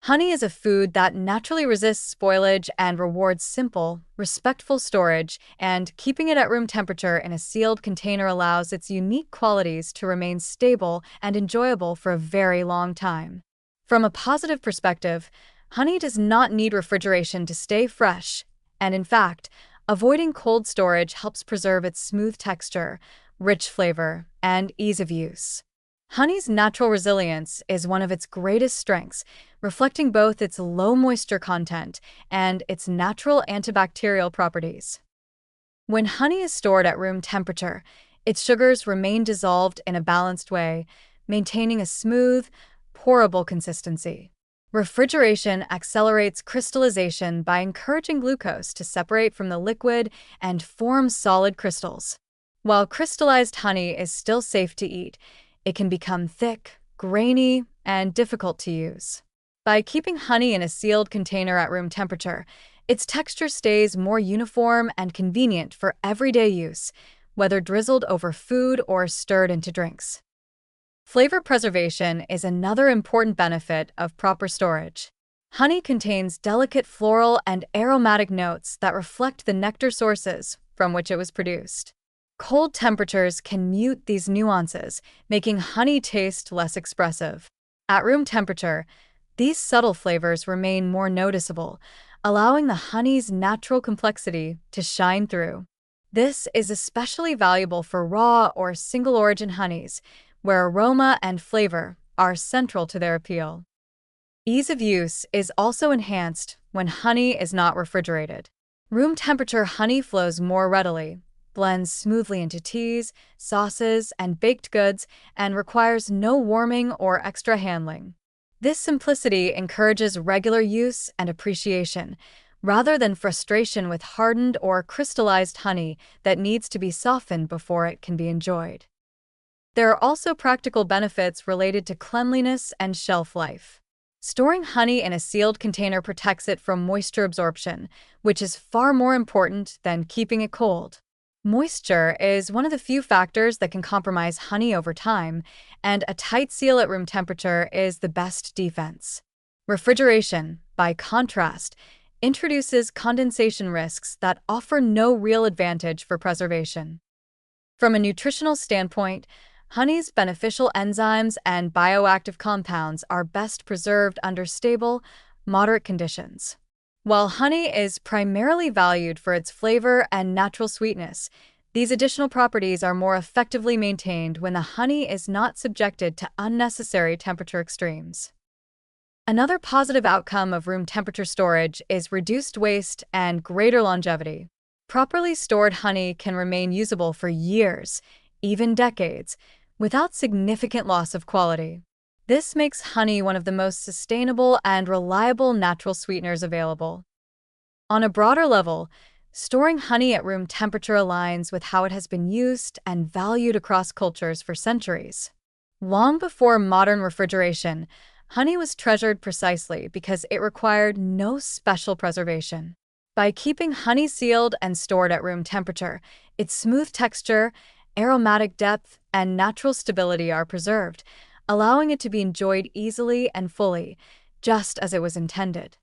Honey is a food that naturally resists spoilage and rewards simple, respectful storage, and keeping it at room temperature in a sealed container allows its unique qualities to remain stable and enjoyable for a very long time. From a positive perspective, honey does not need refrigeration to stay fresh, and in fact, avoiding cold storage helps preserve its smooth texture, rich flavor, and ease of use. Honey's natural resilience is one of its greatest strengths, reflecting both its low moisture content and its natural antibacterial properties. When honey is stored at room temperature, its sugars remain dissolved in a balanced way, maintaining a smooth, pourable consistency. Refrigeration accelerates crystallization by encouraging glucose to separate from the liquid and form solid crystals. While crystallized honey is still safe to eat, it can become thick, grainy, and difficult to use. By keeping honey in a sealed container at room temperature, its texture stays more uniform and convenient for everyday use, whether drizzled over food or stirred into drinks. Flavor preservation is another important benefit of proper storage. Honey contains delicate floral and aromatic notes that reflect the nectar sources from which it was produced. Cold temperatures can mute these nuances, making honey taste less expressive. At room temperature, these subtle flavors remain more noticeable, allowing the honey's natural complexity to shine through. This is especially valuable for raw or single-origin honeys, where aroma and flavor are central to their appeal. Ease of use is also enhanced when honey is not refrigerated. Room temperature honey flows more readily, blends smoothly into teas, sauces, and baked goods, and requires no warming or extra handling. This simplicity encourages regular use and appreciation, rather than frustration with hardened or crystallized honey that needs to be softened before it can be enjoyed. There are also practical benefits related to cleanliness and shelf life. Storing honey in a sealed container protects it from moisture absorption, which is far more important than keeping it cold. Moisture is one of the few factors that can compromise honey over time, and a tight seal at room temperature is the best defense. Refrigeration, by contrast, introduces condensation risks that offer no real advantage for preservation. From a nutritional standpoint, honey's beneficial enzymes and bioactive compounds are best preserved under stable, moderate conditions. While honey is primarily valued for its flavor and natural sweetness, these additional properties are more effectively maintained when the honey is not subjected to unnecessary temperature extremes. Another positive outcome of room temperature storage is reduced waste and greater longevity. Properly stored honey can remain usable for years, even decades, without significant loss of quality. This makes honey one of the most sustainable and reliable natural sweeteners available. On a broader level, storing honey at room temperature aligns with how it has been used and valued across cultures for centuries. Long before modern refrigeration, honey was treasured precisely because it required no special preservation. By keeping honey sealed and stored at room temperature, its smooth texture, aromatic depth, and natural stability are preserved, allowing it to be enjoyed easily and fully, just as it was intended.